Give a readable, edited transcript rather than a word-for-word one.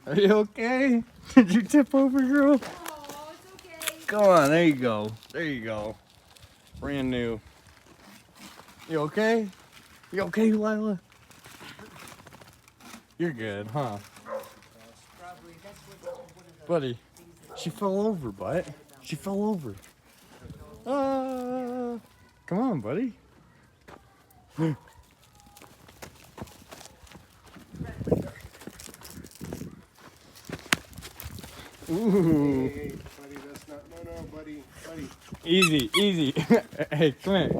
Are you okay? Did you tip over, girl? Oh, it's okay. Come on, there you go. There you go. Brand new. You okay? You okay, Lila? You're good, huh? Buddy, she fell over, bud. She fell over. Come on, buddy. Ooh. Hey, buddy, that's not. No, buddy. Easy, easy. Hey, come here.